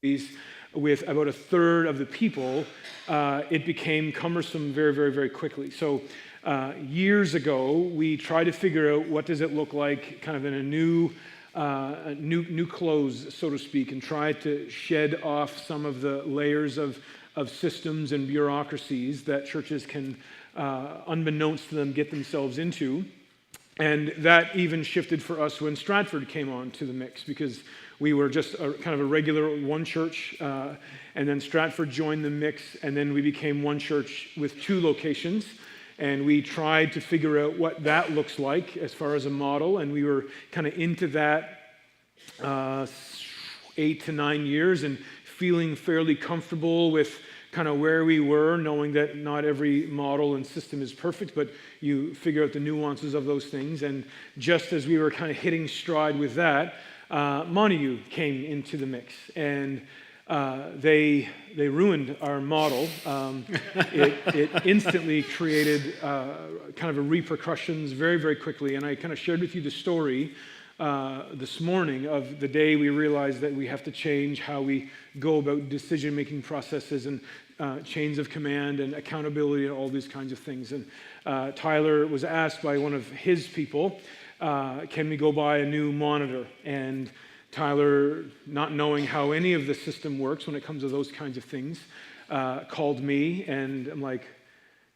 with about a third of the people, it became cumbersome very, very, very quickly. So years ago, we tried to figure out what does it look like kind of in a new clothes, so to speak, and try to shed off some of the layers of systems and bureaucracies that churches can, unbeknownst to them, get themselves into. And that even shifted for us when Stratford came on to the mix, because we were just kind of a regular one church, and then Stratford joined the mix, and then we became one church with 2 locations. And we tried to figure out what that looks like as far as a model, and we were kind of into that 8 to 9 years and feeling fairly comfortable with kind of where we were, knowing that not every model and system is perfect, but you figure out the nuances of those things. And just as we were kind of hitting stride with that, Montague came into the mix, and they ruined our model. It instantly created kind of a repercussions very, very quickly. And I kind of shared with you the story this morning of the day we realized that we have to change how we go about decision-making processes and chains of command and accountability and all these kinds of things. And Tyler was asked by one of his people, can we go buy a new monitor? And Tyler, not knowing how any of the system works when it comes to those kinds of things, called me, and I'm like,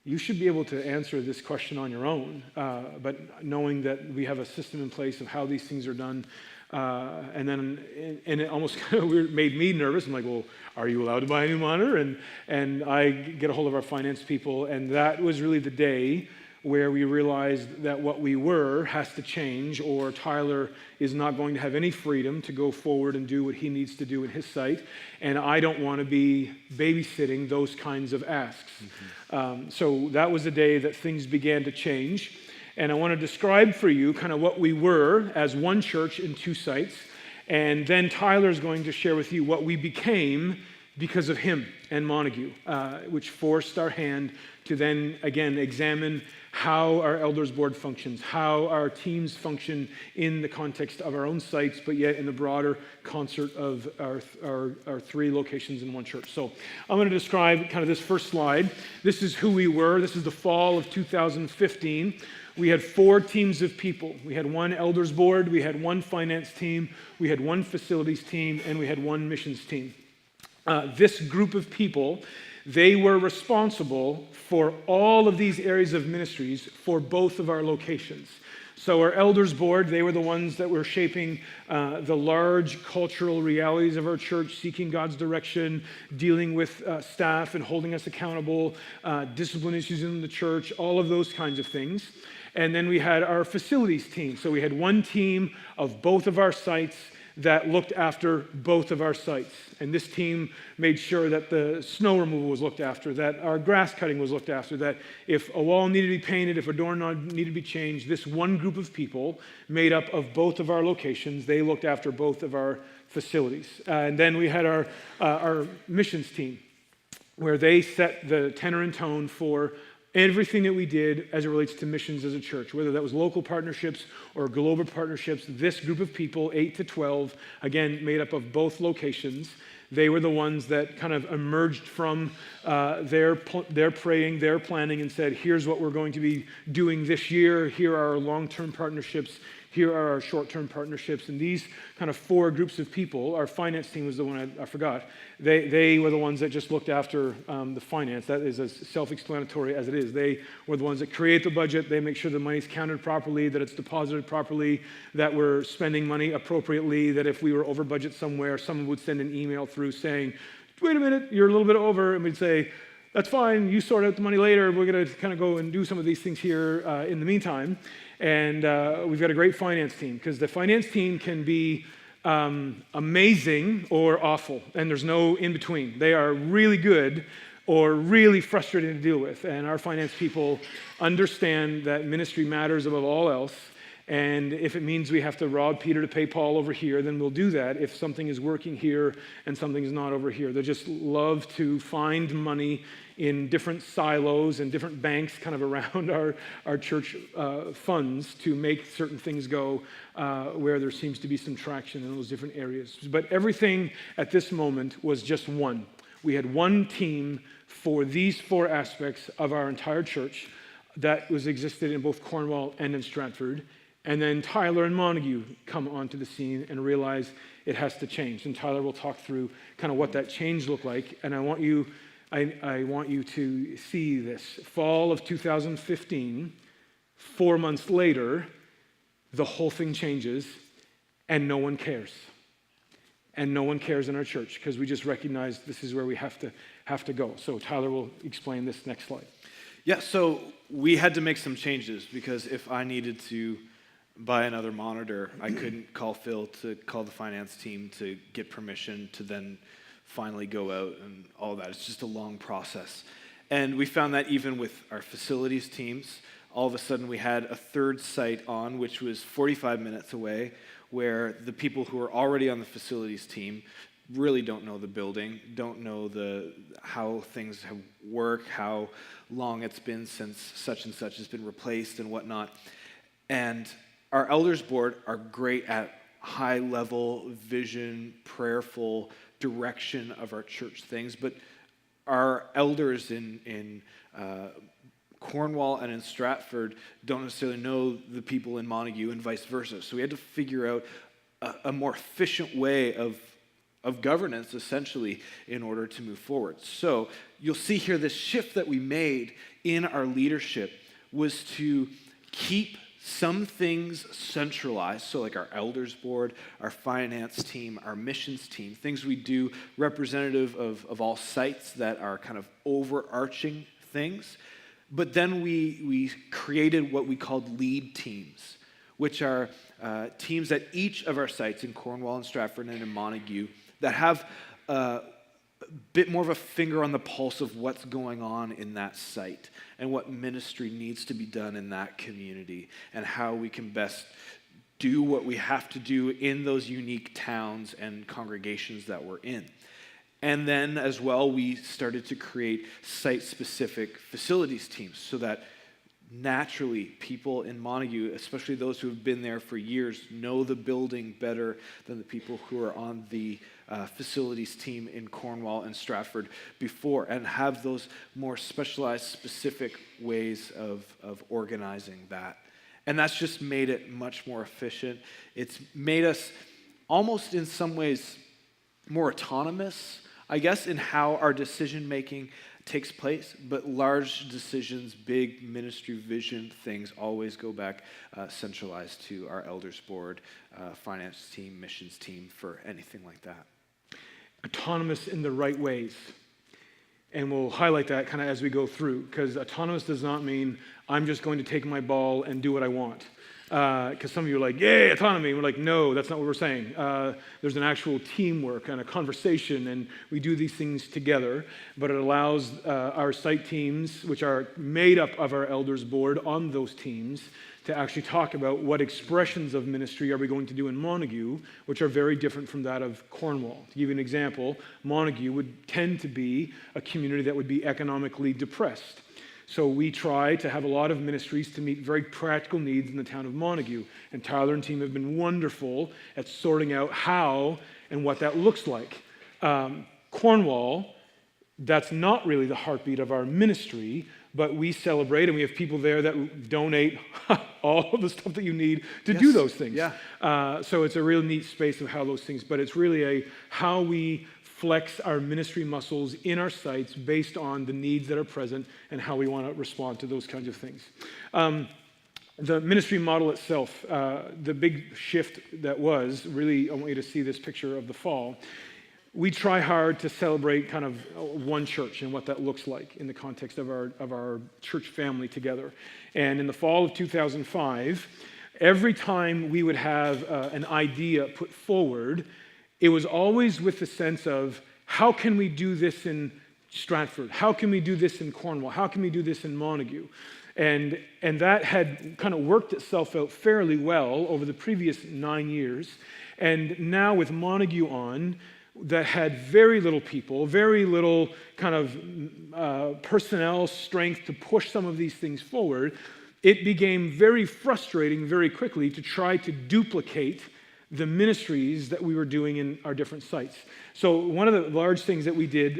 you should be able to answer this question on your own, but knowing that we have a system in place of how these things are done, and it almost kind of made me nervous. I'm like, well, are you allowed to buy a new monitor? And I get a hold of our finance people, and that was really the day where we realized that what we were has to change, or Tyler is not going to have any freedom to go forward and do what he needs to do in his site, and I don't want to be babysitting those kinds of asks. Mm-hmm. So that was the day that things began to change, and I want to describe for you kind of what we were as one church in 2 sites, and then Tyler's going to share with you what we became because of him and Montague, which forced our hand to then, again, examine how our elders board functions, how our teams function in the context of our own sites, but yet in the broader concert of our 3 locations in one church. So I'm going to describe kind of this first slide. This is who we were. This is the fall of 2015. We had 4 teams of people. We had 1 elders board, we had 1 finance team, we had 1 facilities team, and we had 1 missions team. This group of people, they were responsible for all of these areas of ministries for both of our locations. So our elders board, they were the ones that were shaping the large cultural realities of our church, seeking God's direction, dealing with staff and holding us accountable, discipline issues in the church, all of those kinds of things. And then we had our facilities team. So we had 1 team of both of our sites that looked after both of our sites. And this team made sure that the snow removal was looked after, that our grass cutting was looked after, that if a wall needed to be painted, if a doorknob needed to be changed, this one group of people made up of both of our locations, they looked after both of our facilities. And then we had our missions team, where they set the tenor and tone for everything that we did as it relates to missions as a church, whether that was local partnerships or global partnerships. This group of people, 8 to 12, again, made up of both locations. They were the ones that kind of emerged from their praying, their planning, and said, here's what we're going to be doing this year. Here are our long-term partnerships. Here are our short-term partnerships. And these kind of 4 groups of people, our finance team was the one I forgot. They were the ones that just looked after the finance. That is as self-explanatory as it is. They were the ones that create the budget. They make sure the money's counted properly, that it's deposited properly, that we're spending money appropriately, that if we were over budget somewhere, someone would send an email through saying, wait a minute, you're a little bit over. And we'd say, that's fine, you sort out the money later. We're going to kind of go and do some of these things here in the meantime. And we've got a great finance team, because the finance team can be amazing or awful, and there's no in between. They are really good or really frustrating to deal with. And our finance people understand that ministry matters above all else, And if it means we have to rob Peter to pay Paul over here, then we'll do that if something is working here and something is not over here. They just love to find money in different silos and different banks kind of around our church funds to make certain things go where there seems to be some traction in those different areas. But everything at this moment was just one. We had one team for these four aspects of our entire church that existed in both Cornwall and in Stratford. And then Tyler and Montague come onto the scene and realize it has to change. And Tyler will talk through kind of what that change looked like. And I want you to see this. Fall of 2015, 4 months later, the whole thing changes and no one cares. And no one cares in our church because we just recognize this is where we have to go. So Tyler will explain this next slide. Yeah, so we had to make some changes because if I needed to buy another monitor, I couldn't call Phil to call the finance team to get permission to then finally go out and all that. It's just a long process. And we found that even with our facilities teams, all of a sudden we had a third site on, which was 45 minutes away, where the people who are already on the facilities team really don't know the building, don't know how things have worked, how long it's been since such and such has been replaced and whatnot. And our elders board are great at high-level vision, prayerful direction of our church things, but our elders in Cornwall and in Stratford don't necessarily know the people in Montague and vice versa. So we had to figure out a more efficient way of governance, essentially, in order to move forward. So you'll see here this shift that we made in our leadership was to keep some things centralized, so like our elders board, our finance team, our missions team, things we do representative of all sites that are kind of overarching things. But then we created what we called lead teams, which are teams at each of our sites in Cornwall and Stratford and in Montague that have a bit more of a finger on the pulse of what's going on in that site and what ministry needs to be done in that community and how we can best do what we have to do in those unique towns and congregations that we're in. And then as well, we started to create site-specific facilities teams so that naturally people in Montague, especially those who have been there for years, know the building better than the people who are on the facilities team in Cornwall and Stratford before, and have those more specialized, specific ways of organizing that. And that's just made it much more efficient. It's made us almost in some ways more autonomous, I guess, in how our decision-making takes place, but large decisions, big ministry vision things always go back centralized to our elders board, finance team, missions team for anything like that. Autonomous in the right ways. And we'll highlight that kind of as we go through, because autonomous does not mean I'm just going to take my ball and do what I want. Because some of you are like, yay, autonomy. And we're like, no, that's not what we're saying. There's an actual teamwork and a conversation, and we do these things together. But it allows our site teams, which are made up of our elders board on those teams, to actually talk about what expressions of ministry are we going to do in Montague, which are very different from that of Cornwall. To give you an example, Montague would tend to be a community that would be economically depressed. So we try to have a lot of ministries to meet very practical needs in the town of Montague. And Tyler and team have been wonderful at sorting out how and what that looks like. Cornwall, that's not really the heartbeat of our ministry, but we celebrate, and we have people there that donate all of the stuff that you need to do those things. Yeah. So it's a real neat space of how those things, but it's really how we flex our ministry muscles in our sites based on the needs that are present and how we want to respond to those kinds of things. The ministry model itself, the big shift that was, really, I want you to see this picture of the fall. We try hard to celebrate kind of one church and what that looks like in the context of our church family together. And in the fall of 2005, every time we would have an idea put forward, it was always with the sense of, how can we do this in Stratford? How can we do this in Cornwall? How can we do this in Montague? And that had kind of worked itself out fairly well over the previous 9 years. And now with Montague on, that had very little people, very little kind of personnel strength to push some of these things forward, it became very frustrating very quickly to try to duplicate the ministries that we were doing in our different sites. So one of the large things that we did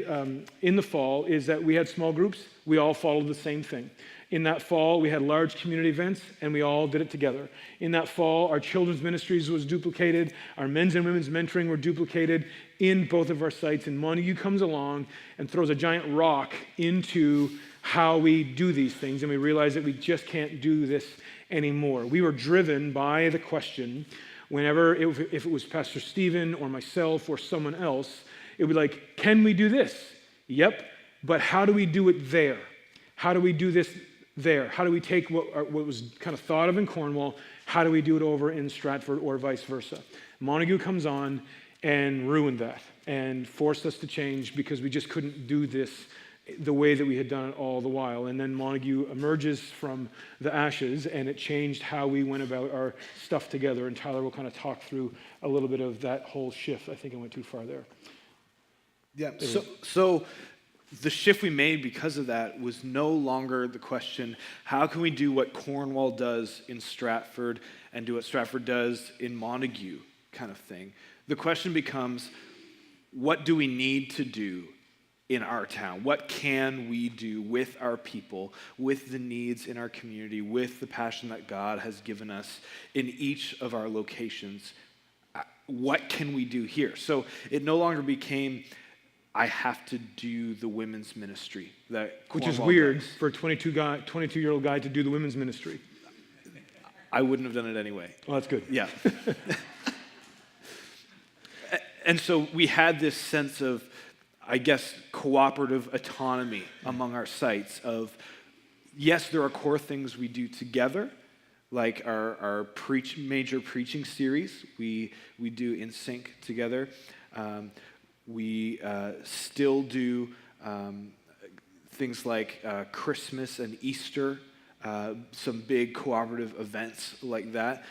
in the fall is that we had small groups. We all followed the same thing. In that fall, we had large community events, and we all did it together. In that fall, our children's ministries was duplicated. Our men's and women's mentoring were duplicated in both of our sites. And Montague comes along and throws a giant rock into how we do these things, and we realize that we just can't do this anymore. We were driven by the question, whenever, if it was Pastor Stephen or myself or someone else, it would be like, can we do this? Yep, but how do we do it there? How do we do this there? How do we take what was kind of thought of in Cornwall, how do we do it over in Stratford or vice versa? Montague comes on and ruined that and forced us to change because we just couldn't do this the way that we had done it all the while. And then Montague emerges from the ashes, and it changed how we went about our stuff together. And Tyler will kind of talk through a little bit of that whole shift. I think I went too far there. Yeah, so the shift we made because of that was no longer the question, how can we do what Cornwall does in Stratford and do what Stratford does in Montague kind of thing. The question becomes, what do we need to do in our town? What can we do with our people, with the needs in our community, with the passion that God has given us in each of our locations? What can we do here? So it no longer became, I have to do the women's ministry. Which is weird for a 22-year-old guy to do the women's ministry. I wouldn't have done it anyway. Well, that's good. Yeah. And so we had this sense of, I guess, cooperative autonomy among our sites of, yes, there are core things we do together, like our major preaching series we do in sync together. We still do things like Christmas and Easter, some big cooperative events like that.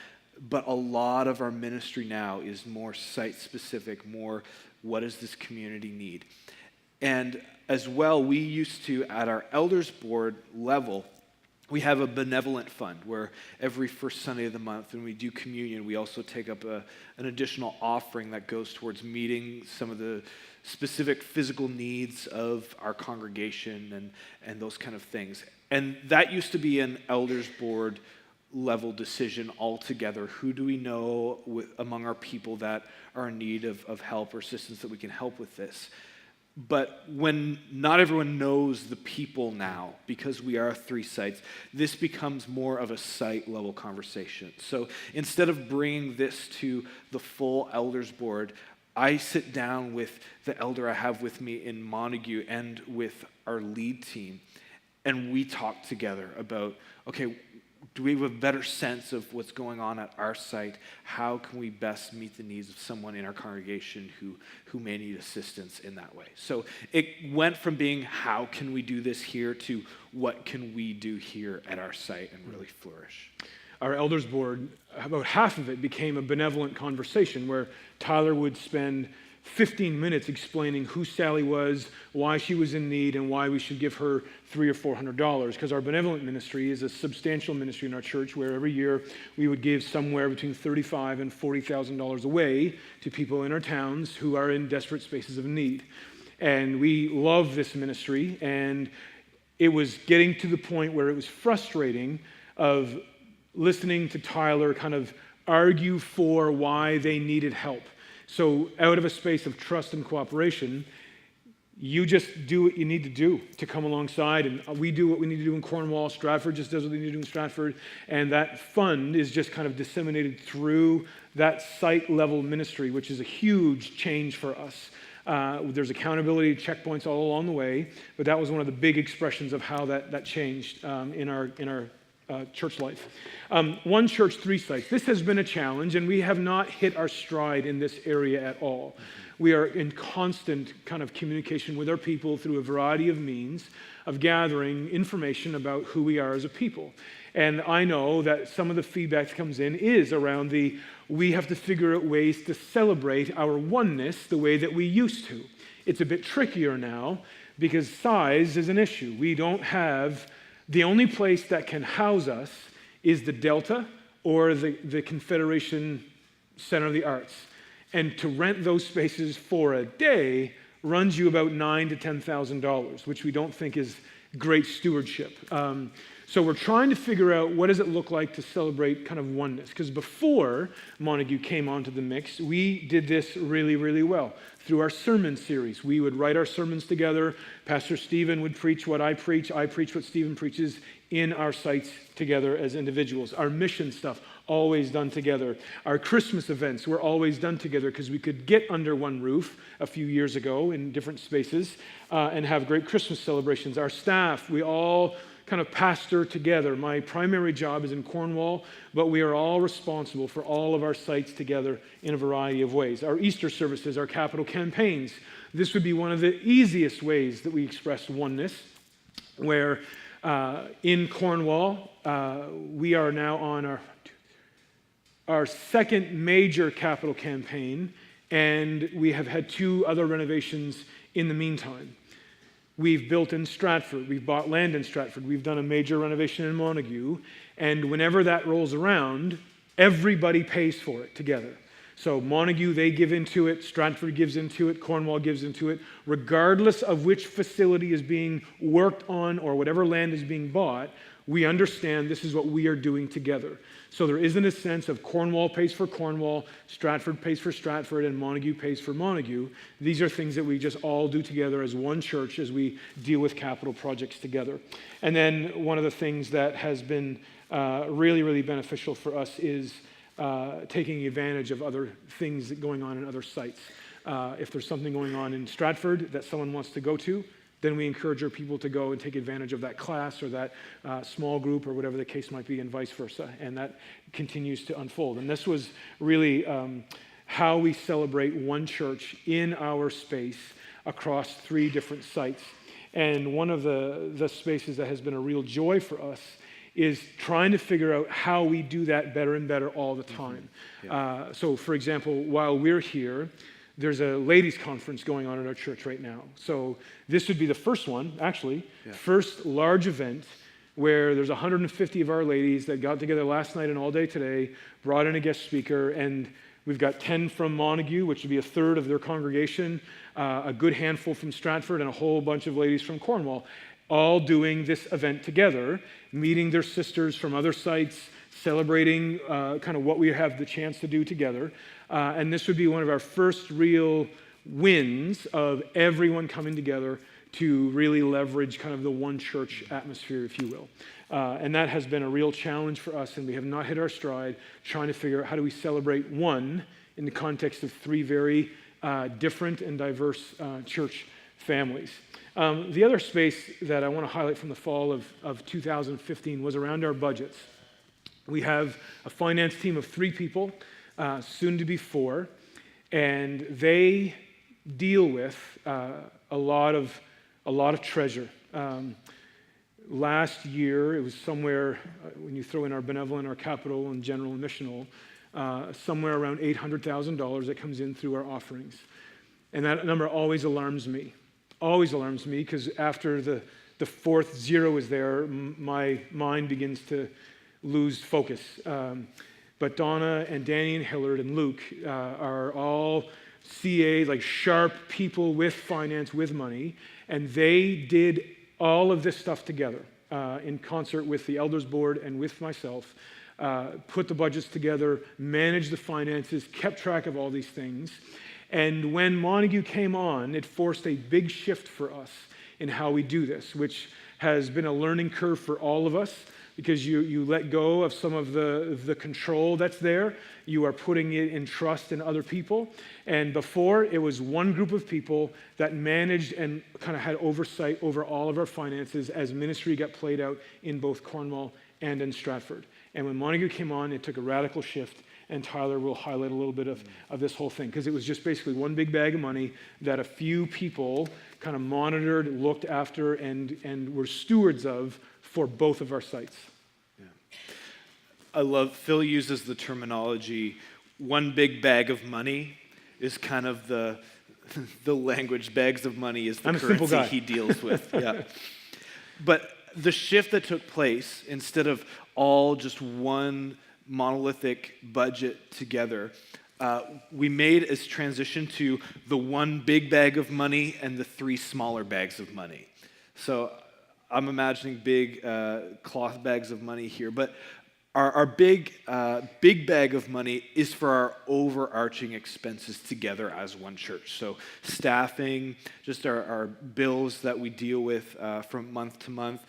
But a lot of our ministry now is more site-specific, more what does this community need? And as well, we used to, at our elders board level, we have a benevolent fund where every first Sunday of the month when we do communion, we also take up an additional offering that goes towards meeting some of the specific physical needs of our congregation and those kind of things. And that used to be an elders board level decision altogether. Who do we know among our people that are in need of help or assistance that we can help with this? But when not everyone knows the people now, because we are 3 sites, this becomes more of a site-level conversation. So instead of bringing this to the full elders board, I sit down with the elder I have with me in Montague and with our lead team, and we talk together about, okay, do we have a better sense of what's going on at our site? How can we best meet the needs of someone in our congregation who may need assistance in that way? So it went from being how can we do this here to what can we do here at our site and really flourish. Our elders board, about half of it became a benevolent conversation where Tyler would spend 15 minutes explaining who Sally was, why she was in need, and why we should give her $300 or $400. Because our benevolent ministry is a substantial ministry in our church where every year we would give somewhere between $35,000 and $40,000 away to people in our towns who are in desperate spaces of need. And we love this ministry, and it was getting to the point where it was frustrating of listening to Tyler kind of argue for why they needed help. So out of a space of trust and cooperation, you just do what you need to do to come alongside, and we do what we need to do in Cornwall. Stratford just does what they need to do in Stratford, and that fund is just kind of disseminated through that site-level ministry, which is a huge change for us. There's accountability checkpoints all along the way, but that was one of the big expressions of how that changed in our church life. One church, 3 sites. This has been a challenge, and we have not hit our stride in this area at all. We are in constant kind of communication with our people through a variety of means of gathering information about who we are as a people. And I know that some of the feedback that comes in is around we have to figure out ways to celebrate our oneness the way that we used to. It's a bit trickier now because size is an issue. We don't have, the only place that can house us is the Delta or the Confederation Center of the Arts. And to rent those spaces for a day runs you about $9,000 to $10,000, which we don't think is great stewardship. So we're trying to figure out what does it look like to celebrate kind of oneness. Because before Montague came onto the mix, we did this really, really well. Through our sermon series, we would write our sermons together. Pastor Stephen would preach what I preach what Stephen preaches in our sites together as individuals. Our mission stuff, always done together. Our Christmas events were always done together because we could get under one roof a few years ago in different spaces and have great Christmas celebrations. Our staff, we all kind of pastor together. My primary job is in Cornwall, but we are all responsible for all of our sites together in a variety of ways. Our Easter services, our capital campaigns, this would be one of the easiest ways that we express oneness, where in Cornwall, we are now on our second major capital campaign, and we have had 2 other renovations in the meantime. We've built in Stratford. We've bought land in Stratford. We've done a major renovation in Montague. And whenever that rolls around, everybody pays for it together. So Montague, they give into it. Stratford gives into it. Cornwall gives into it. Regardless of which facility is being worked on or whatever land is being bought, we understand this is what we are doing together. So there isn't a sense of Cornwall pays for Cornwall, Stratford pays for Stratford, and Montague pays for Montague. These are things that we just all do together as one church as we deal with capital projects together. And then one of the things that has been really, really beneficial for us is taking advantage of other things going on in other sites. If there's something going on in Stratford that someone wants to go to, then we encourage our people to go and take advantage of that class or that small group or whatever the case might be, and vice versa. And that continues to unfold. And this was really how we celebrate one church in our space across 3 different sites. And one of the spaces that has been a real joy for us is trying to figure out how we do that better and better all the time. Yeah. So, for example, while we're here, there's a ladies' conference going on in our church right now. So this would be the first one, actually, first large event where there's 150 of our ladies that got together last night and all day today, brought in a guest speaker, and we've got 10 from Montague, which would be a third of their congregation, a good handful from Stratford, and a whole bunch of ladies from Cornwall, all doing this event together, meeting their sisters from other sites, celebrating kind of what we have the chance to do together. And this would be one of our first real wins of everyone coming together to really leverage kind of the one church atmosphere, if you will. And that has been a real challenge for us, and we have not hit our stride trying to figure out how do we celebrate one in the context of 3 very different and diverse church families. The other space that I want to highlight from the fall of 2015 was around our budgets. We have a finance team of 3 people, soon to be 4, and they deal with a lot of treasure. Last year, it was somewhere, when you throw in our benevolent, our capital, and general and missional, somewhere around $800,000 that comes in through our offerings. And that number always alarms me, because after the 4th zero is there, my mind begins to lose focus. But Donna and Danny and Hillard and Luke are all CAs, like sharp people with finance, with money, and they did all of this stuff together in concert with the elders board and with myself, put the budgets together, managed the finances, kept track of all these things. And when Montague came on, it forced a big shift for us in how we do this, which has been a learning curve for all of us, because you let go of some of the control that's there. You are putting it in trust in other people. And before, it was one group of people that managed and kind of had oversight over all of our finances as ministry got played out in both Cornwall and in Stratford. And when Montague came on, it took a radical shift, and Tyler will highlight a little bit of this whole thing, because it was just basically one big bag of money that a few people kind of monitored, looked after, and were stewards of for both of our sites. Yeah. I love, Phil uses the terminology, one big bag of money is kind of the language. Bags of money is the currency he deals with. Yeah. But the shift that took place, instead of all just one monolithic budget together, we made a transition to the one big bag of money and the three smaller bags of money. So I'm imagining big cloth bags of money here, but our big bag of money is for our overarching expenses together as one church. So staffing, just our bills that we deal with from month to month,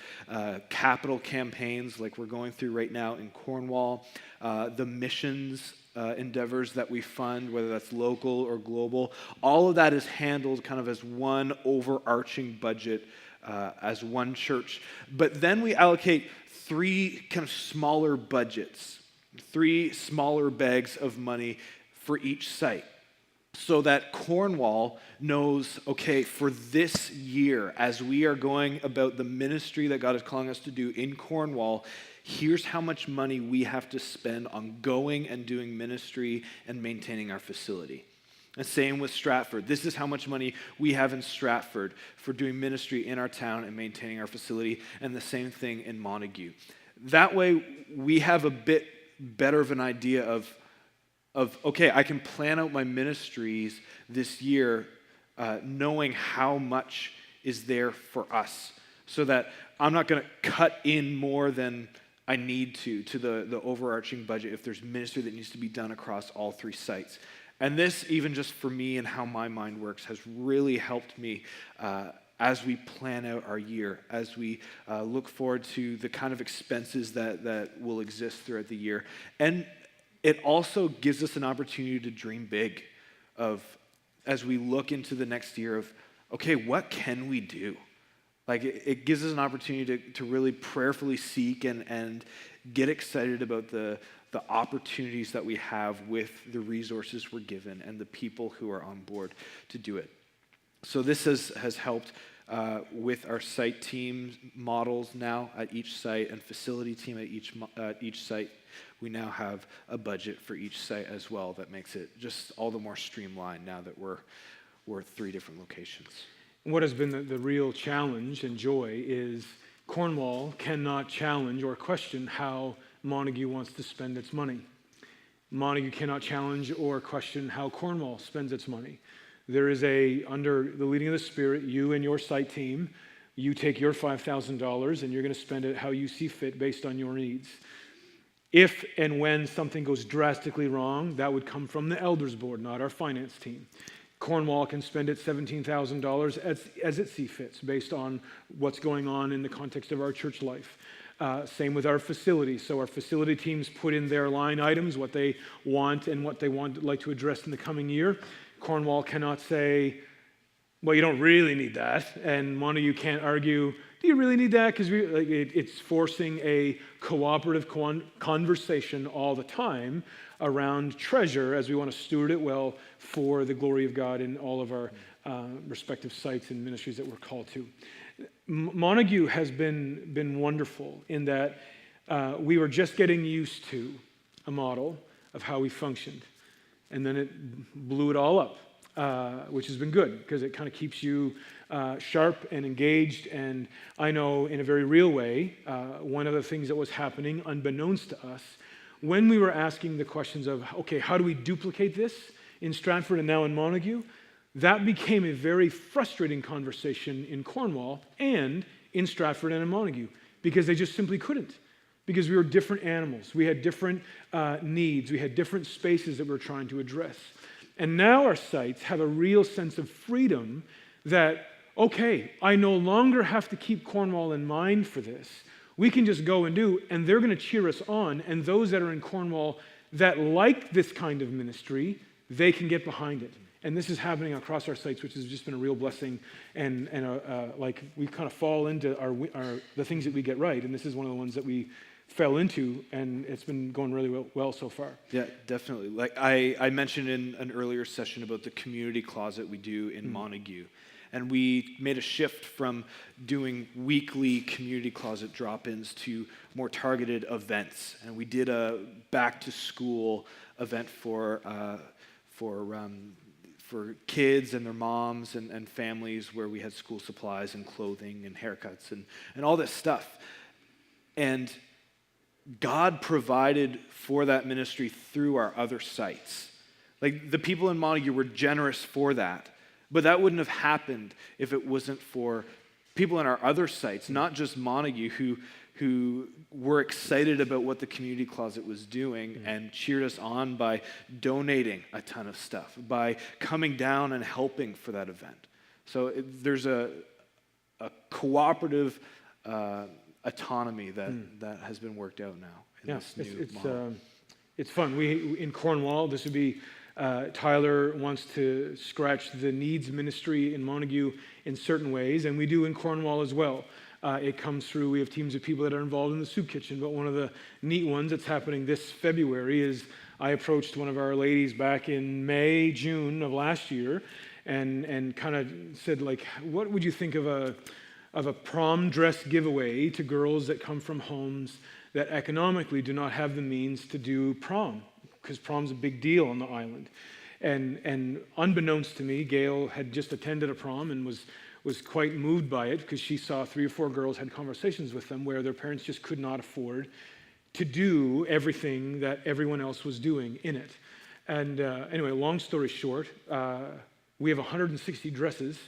capital campaigns like we're going through right now in Cornwall, the missions endeavors that we fund, whether that's local or global, all of that is handled kind of as one overarching budget as one church. But then we allocate three kind of smaller budgets, three smaller bags of money for each site, so that Cornwall knows, okay, for this year, as we are going about the ministry that God is calling us to do in Cornwall, here's how much money we have to spend on going and doing ministry and maintaining our facility. And same with Stratford. This is how much money we have in Stratford for doing ministry in our town and maintaining our facility, and the same thing in Montague. That way, we have a bit better of an idea of okay, I can plan out my ministries this year knowing how much is there for us, so that I'm not going to cut in more than I need to the overarching budget if there's ministry that needs to be done across all three sites. And this, even just for me and how my mind works, has really helped me as we plan out our year, as we look forward to the kind of expenses that will exist throughout the year. And it also gives us an opportunity to dream big as we look into the next year of, okay, what can we do? Like, it gives us an opportunity to really prayerfully seek and get excited about the opportunities that we have with the resources we're given and the people who are on board to do it. So this has helped with our site team models now at each site, and facility team at each site. We now have a budget for each site as well that makes it just all the more streamlined now that we're three different locations. What has been the real challenge and joy is Cornwall cannot challenge or question how Montague wants to spend its money. Montague cannot challenge or question how Cornwall spends its money. There is under the leading of the Spirit, you and your site team, you take your $5,000 and you're going to spend it how you see fit based on your needs. If and when something goes drastically wrong, that would come from the elders board, not our finance team. Cornwall can spend its $17,000 as it sees fits based on what's going on in the context of our church life. Same with our facility. So our facility teams put in their line items, what they want and what they like to address in the coming year. Cornwall cannot say, well, you don't really need that. And Montague can't argue, do you really need that? Because it's forcing a cooperative conversation all the time around treasure as we want to steward it well for the glory of God in all of our respective sites and ministries that we're called to. Montague has been wonderful in that we were just getting used to a model of how we functioned. And then it blew it all up, which has been good because it kind of keeps you sharp and engaged. And I know in a very real way, one of the things that was happening unbeknownst to us, when we were asking the questions of, okay, how do we duplicate this in Stratford and now in Montague? That became a very frustrating conversation in Cornwall and in Stratford and in Montague because they just simply couldn't. Because we were different animals. We had different needs. We had different spaces that we were trying to address. And now our sites have a real sense of freedom that, okay, I no longer have to keep Cornwall in mind for this. We can just go and do, and they're going to cheer us on. And those that are in Cornwall that like this kind of ministry, they can get behind it. And this is happening across our sites, which has just been a real blessing. And like we kind of fall into the things that we get right. And this is one of the ones that we fell into, and it's been going really well so far. Yeah, definitely. Like I mentioned in an earlier session about the community closet we do in Montague. And we made a shift from doing weekly community closet drop-ins to more targeted events. And we did a back-to-school event for kids and their moms and families, where we had school supplies and clothing and haircuts and all this stuff. And God provided for that ministry through our other sites. Like, the people in Montague were generous for that. But that wouldn't have happened if it wasn't for people in our other sites, not just Montague, who were excited about what the community closet was doing and cheered us on by donating a ton of stuff, by coming down and helping for that event. So there's a cooperative autonomy that has been worked out now in this new model. It's fun. We in Cornwall, this would be Tyler wants to scratch the needs ministry in Montague in certain ways, and we do in Cornwall as well. It comes through, we have teams of people that are involved in the soup kitchen, but one of the neat ones that's happening this February is I approached one of our ladies back in May, June of last year, and kind of said, like, what would you think of a prom dress giveaway to girls that come from homes that economically do not have the means to do prom? Because prom's a big deal on the island. And unbeknownst to me, Gail had just attended a prom and was quite moved by it, because she saw 3 or 4 girls, had conversations with them where their parents just could not afford to do everything that everyone else was doing in it. And anyway, long story short, we have 160 dresses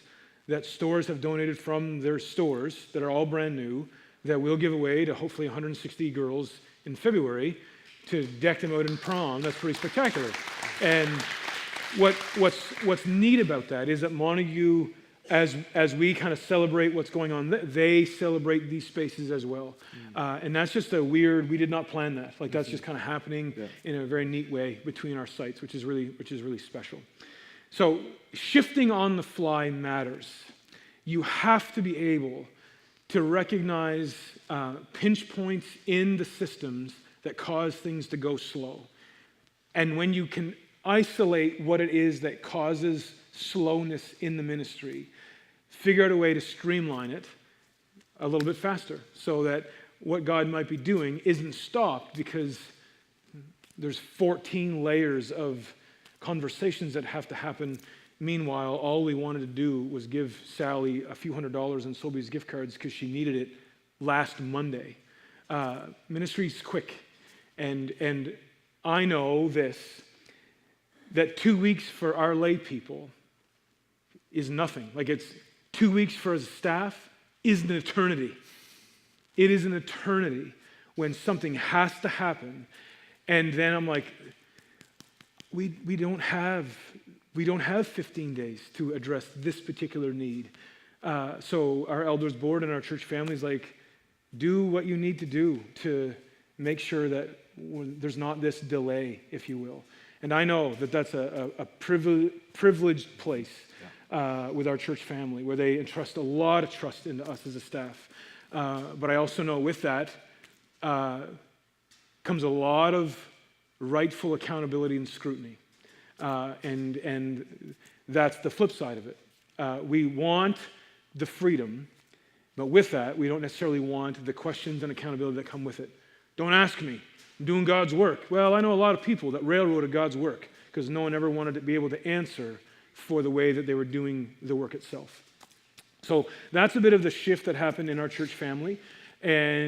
that stores have donated from their stores that are all brand new, that we'll give away to hopefully 160 girls in February to deck them out in prom. That's pretty spectacular. And what's neat about that is that Montague, as we kind of celebrate what's going on, they celebrate these spaces as well. And that's just we did not plan that. Like, that's just kind of happening in a very neat way between our sites, which is really special. So shifting on the fly matters. You have to be able to recognize pinch points in the systems that cause things to go slow. And when you can isolate what it is that causes slowness in the ministry, figure out a way to streamline it a little bit faster, so that what God might be doing isn't stopped because there's 14 layers of conversations that have to happen. Meanwhile, all we wanted to do was give Sally a few $100s in Sobeys gift cards because she needed it last Monday. Ministry's quick. And I know this, that 2 weeks for our lay people is nothing. Like, it's 2 weeks for a staff is an eternity. It is an eternity when something has to happen. And then I'm like, we don't have 15 days to address this particular need. So our elders board and our church family is like, do what you need to do to make sure that there's not this delay, if you will. And I know that that's a privileged place with our church family, where they entrust a lot of trust into us as a staff. But I also know with that comes a lot of rightful accountability and scrutiny. And that's the flip side of it. We want the freedom, but with that, we don't necessarily want the questions and accountability that come with it. Don't ask me. I'm doing God's work. Well, I know a lot of people that railroaded God's work because no one ever wanted to be able to answer for the way that they were doing the work itself. So that's a bit of the shift that happened in our church family. And